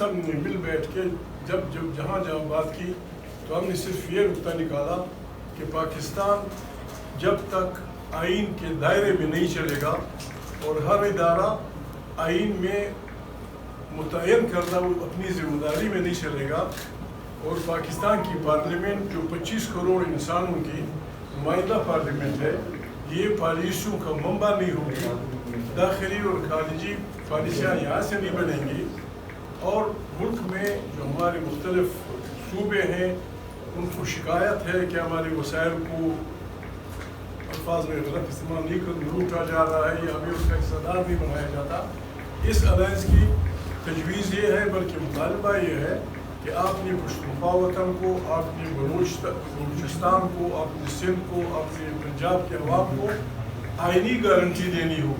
سب نے مل بیٹھ کے جب جہاں بات کی تو ہم نے صرف یہ نقطہ نکالا کہ پاکستان جب تک آئین کے دائرے میں نہیں چلے گا اور ہر ادارہ آئین میں متعین کردہ وہ اپنی ذمہ داری میں نہیں چلے گا اور پاکستان کی پارلیمنٹ جو 25 کروڑ انسانوں کی نمائندہ پارلیمنٹ ہے یہ پالیسیوں کا منبع نہیں ہوگی، داخلی اور خارجی پالیسیاں یہاں سے نہیں بنیں گی اور ملک میں جو ہمارے مختلف صوبے ہیں ان کو شکایت ہے کہ ہمارے وسائل کو الفاظ میں غلط استعمال نہیں لوٹا جا رہا ہے یا ہمیں اس کا حصہ دار نہیں بنایا جاتا۔ اس الائنس کی تجویز یہ ہے بلکہ مطالبہ یہ ہے کہ آپ نے پشتونخوا وطن کو، آپ نے بلوچستان کو، آپ نے سندھ کو، آپ نے پنجاب کے عوام کو آئینی گارنٹی دینی ہو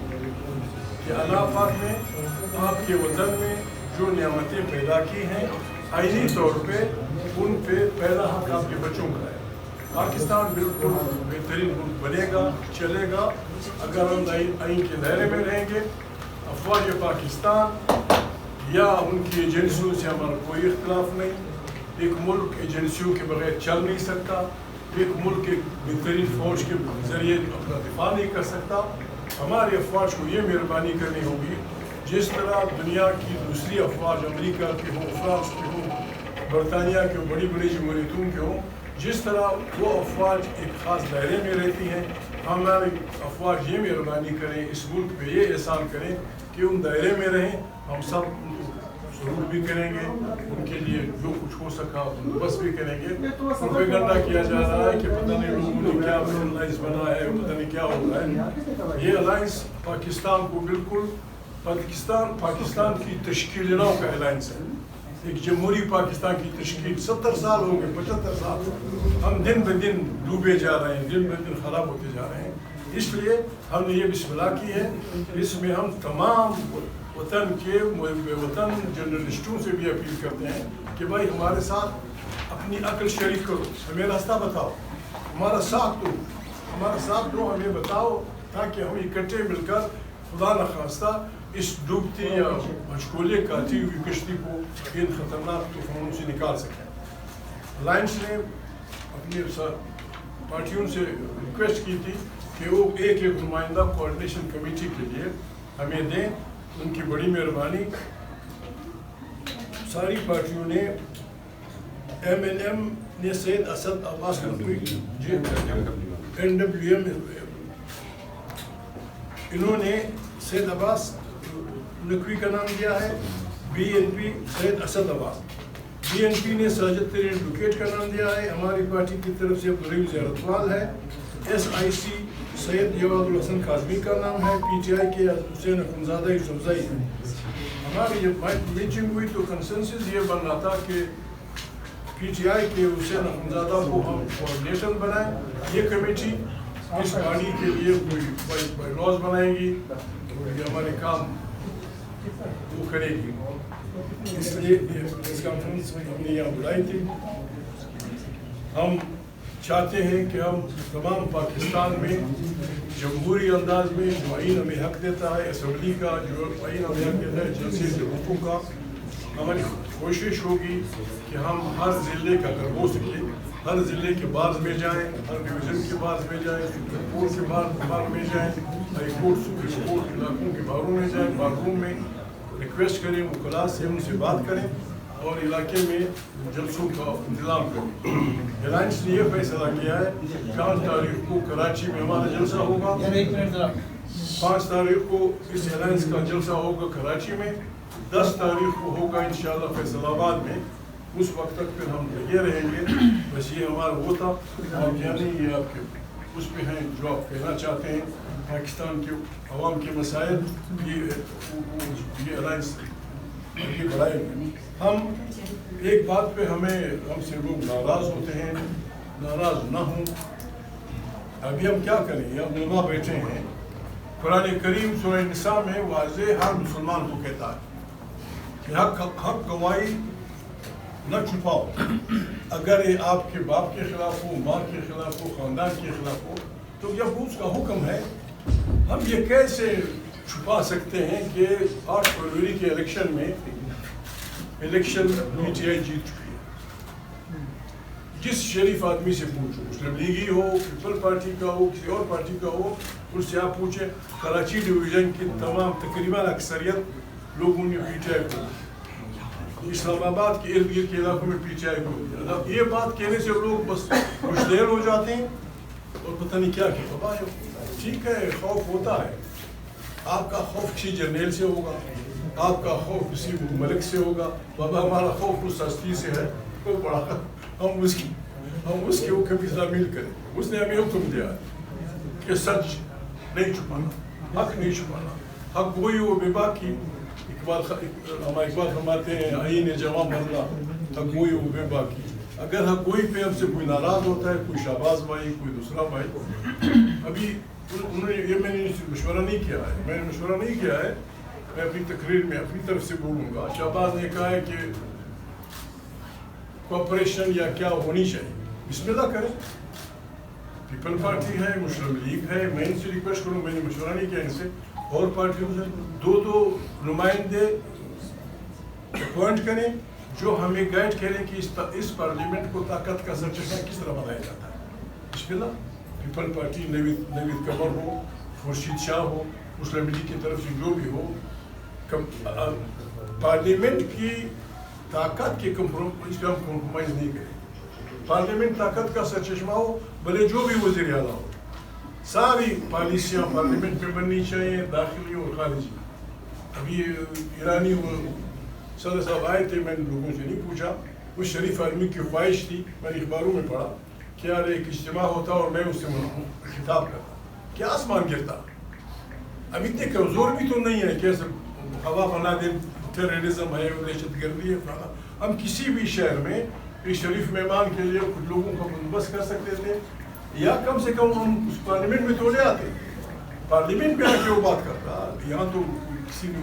کہ اللہ پاک نے آپ کے وطن میں جو نعمتیں پیدا کی ہیں آئینی طور پہ ان پہ پہلا حق آپ کے بچوں کا ہے۔ پاکستان بالکل بہترین ملک بنے گا، چلے گا اگر ہم آئین کے دائرے میں رہیں گے۔ افواج پاکستان یا ان کی ایجنسیوں سے ہمارا کوئی اختلاف نہیں۔ ایک ملک ایجنسیوں کے بغیر چل نہیں سکتا، ایک ملک ایک بہترین فوج کے ذریعے اپنا دفاع نہیں کر سکتا۔ ہماری افواج کو یہ مہربانی کرنی ہوگی جس طرح دنیا کی دوسری افواج امریکہ کے ہوں، فرانس کے ہوں، برطانیہ کے بڑی بڑی جمہوریتوں کے ہوں، جس طرح وہ افواج ایک خاص دائرے میں رہتی ہیں، ہماری افواج یہ مہربانی کریں، اس ملک پہ یہ احسان کریں کہ ان دائرے میں رہیں۔ ہم سب ان کو ضرور بھی کریں گے، ان کے لیے جو کچھ ہو سکا بس بھی کریں گے۔ پروپیگنڈا کیا جا رہا ہے کہ پتہ نہیں لوگوں نے کیا الائنس بنا ہے، پتہ نہیں کیا ہو رہا ہے۔ یہ الائنس پاکستان کو بالکل پاکستان کی تشکیل نو کا الائنس ہے، ایک جمہوری پاکستان کی تشکیل۔ 70 سال ہو گئے، 75 سال ہم دن بہ دن ڈوبے جا رہے ہیں، دن بہ دن خراب ہوتے جا رہے ہیں۔ اس لیے ہم نے یہ بسم اللہ کی ہے، اس میں ہم تمام وطن کے وطن جرنلسٹوں سے بھی اپیل کرتے ہیں کہ بھائی ہمارے ساتھ اپنی عقل شریک کرو، ہمیں راستہ بتاؤ، ہمارا ساتھ دو، ہمیں بتاؤ تاکہ ہم اکٹھے مل کر خدا نخواستہ اس ڈوبتی یا مشغولے کاتی ہوئی کشتی کو ان خطرناک طوفانوں سے نکال سکیں۔ الائنس نے اپنی پارٹیوں سے ریکویسٹ کی تھی کہ وہ ایک نمائندہ کوآرڈینیشن کمیٹی کے لیے ہمیں دیں، ان کی بڑی مہربانی۔ ساری پارٹیوں نے MNM نے سید اسد عباس نقوی، NWM انہوں نے سید عباس نقوی کا نام دیا ہے، BNP سید اسد عباس، BNP نے ساجد ترین ایڈوکیٹ کا نام دیا ہے، ہماری پارٹی کی طرف سے عبدالرحیم زیارتوال ہے، SIC سید جواد الحسن کاظمی کا نام ہے، PTI کے حسین اخونزادہ یوسفزئی ہے۔ ہماری جب میٹنگ ہوئی تو کنسنسس یہ بن رہا تھا کہ PTI کے حسین اخونزادہ کو ہم کوآرڈینیٹر بنائیں۔ یہ کمیٹی اس گاڑی کے لیے کوئی بائی لاز بنائے گی، یہ ہمارے کام وہ کرے گی۔ اس لیے اس کانفرنس میں ہم نے یہاں بلائی تھی۔ ہم چاہتے ہیں کہ ہم تمام پاکستان میں جمہوری انداز میں جو آئین ہمیں حق دیتا ہے، اسمبلی کا جو آئین ہمیں حق دیتا ہے، جلسے کے حقوق کا، ہماری کوشش ہوگی کہ ہم ہر ضلع کا اگر ہو سکے ہر ضلع کے بعد میں جائیں، ہر ڈویژن کے بعد میں جائیں، سپریم کورٹ کے بعد میں جائیں، ہائی کورٹ سپریم کورٹ علاقوں کے باروں میں جائیں، بار روم میں ریکویسٹ کریں، وکلاء سے ان سے بات کریں اور علاقے میں جلسوں کا انتظام کریں۔ الائنس نے یہ فیصلہ کیا ہے 5 تاریخ کو کراچی میں ہمارا جلسہ ہوگا، 5 تاریخ کو اس الائنس کا جلسہ ہوگا کراچی میں، 10 تاریخ کو ہوگا انشاءاللہ فیصل آباد میں۔ اس وقت تک پھر ہم لگے رہیں گے۔ بس یہ ہمارا وہ تھا، اور یعنی یہ آپ کے اس پہ ہیں جو آپ کہنا چاہتے ہیں، پاکستان کے عوام کے مسائل یہ الائنس آگے بڑھائے گے۔ ہم ایک بات پہ ہم سے لوگ ناراض ہوتے ہیں، ناراض نہ ہوں، ابھی ہم کیا کریں، اب علماء بیٹھے ہیں، قرآن کریم سورہ نساء میں واضح ہر مسلمان کو کہتا ہے کہ حق گواہی نہ چھپاؤ، اگر یہ آپ کے باپ کے خلاف ہو، ماں کے خلاف ہو، خاندان کے خلاف ہو، تو جب اس کا حکم ہے ہم یہ کیسے چھپا سکتے ہیں کہ 8 فروری کے الیکشن میں الیکشن پی ٹی آئی جیت چکی ہے. جس شریف آدمی سے پوچھو, مسلم لیگی ہو, پیپل پارٹی کا ہو, کسی اور پارٹی کا ہو, اس سے آپ پوچھیں, کراچی ڈویژن کی تمام تقریباً اکثریت لوگوں نے پی ٹی آئی کو, اسلام آباد کے ارد گرد کے علاقوں میں پی ٹی آئی کو. اب یہ بات کہنے سے لوگ بس مشتعل ہو جاتے ہیں اور پتہ نہیں کیا کہ بابا ٹھیک ہے, خوف ہوتا ہے. آپ کا خوف کسی جرنیل سے ہوگا, آپ کا خوف کسی ملک سے ہوگا, بابا ہمارا خوف اس ہستی سے ہے تو بڑا ہم اس کے حکم کی تعمیل کریں. اس نے ہمیں حکم دیا کہ سچ نہیں چھپانا, حق نہیں چھپانا, حق وہی ہو بے باکی. اقبال فرماتے ہیں آئین جوان مرنا حق وہی ہو بے باکی. اگر حق وہی پہ ہم سے کوئی ناراض ہوتا ہے, کوئی شہباز بھائی, کوئی دوسرا بھائی, ابھی انہوں نے یہ میں نے مشورہ نہیں کیا ہے, میں نے مشورہ نہیں کیا ہے, میں اپنی تقریر میں اپنی طرف سے بولوں گا. شہباز نے کہا ہے کہ کوآپریشن یا کیا ہونی چاہیے, بسم اللہ کریں. پیپل پارٹی ہے, مسلم لیگ ہے, میں ان سے ریکویسٹ کروں, میں نے مشورہ نہیں کیا ان سے, اور پارٹیوں سے دو نمائندے اپوائنٹ کریں جو ہمیں گائیڈ کریں کہ اس پارلیمنٹ کو طاقت کا سرچشمہ کس طرح بنایا جاتا ہے. بسم اللہ. پیپل پارٹی نوید قمر ہو, خورشید شاہ ہو, مسلم لیگ کی طرف سے جو بھی ہو, پارلیمنٹ کی طاقت کے اس پہ ہم کمپرومائز نہیں کریں. پارلیمنٹ طاقت کا سرچشمہ ہو, بھلے جو بھی وزیر اعلیٰ ہو. ساری پالیسیاں پارلیمنٹ میں بننی چاہیے, داخلی اور خارجی. ابھی ایرانی صدر صاحب آئے تھے, میں نے لوگوں سے نہیں پوچھا, اس شریف آدمی کی خواہش تھی, میں نے اخباروں میں پڑھا کہ یار ایک اجتماع ہوتا اور میں اس سے خطاب کرتا, کیا آسمان گرتا. اب اتنے کمزور بھی تو نہیں ہے کہ ہوا بنا دے, ٹیررزم ہے, دہشت گردی ہے, فلانا. ہم کسی بھی شہر میں ایک شریف مہمان کے لیے کچھ لوگوں کا بندوبست کر سکتے تھے, یا کم سے کم ہم اس پارلیمنٹ میں تو لے آتے. پارلیمنٹ میں آ کے وہ بات کرتا, یہاں تو کسی نے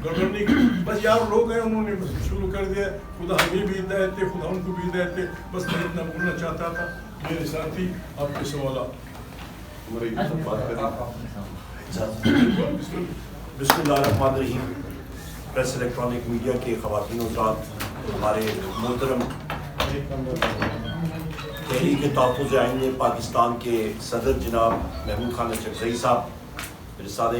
گڑبڑ نہیں کی. بس یار لوگ ہیں, انہوں نے بس شروع کر دیا, خدا ہمیں بھی ہدایت دے, خدا ان کو بھی ہدایت دے. بس میں اتنا بولنا چاہتا تھا. میرے ساتھی آپ کے سوالات. بسم اللہ الرحمن الرحیم. پریس الیکٹرانک میڈیا کے خواتین و حضرات, ہمارے محترم تحریک تحفظ آئین پاکستان کے صدر جناب محمود خان اچکزئی صاحب, رسالہ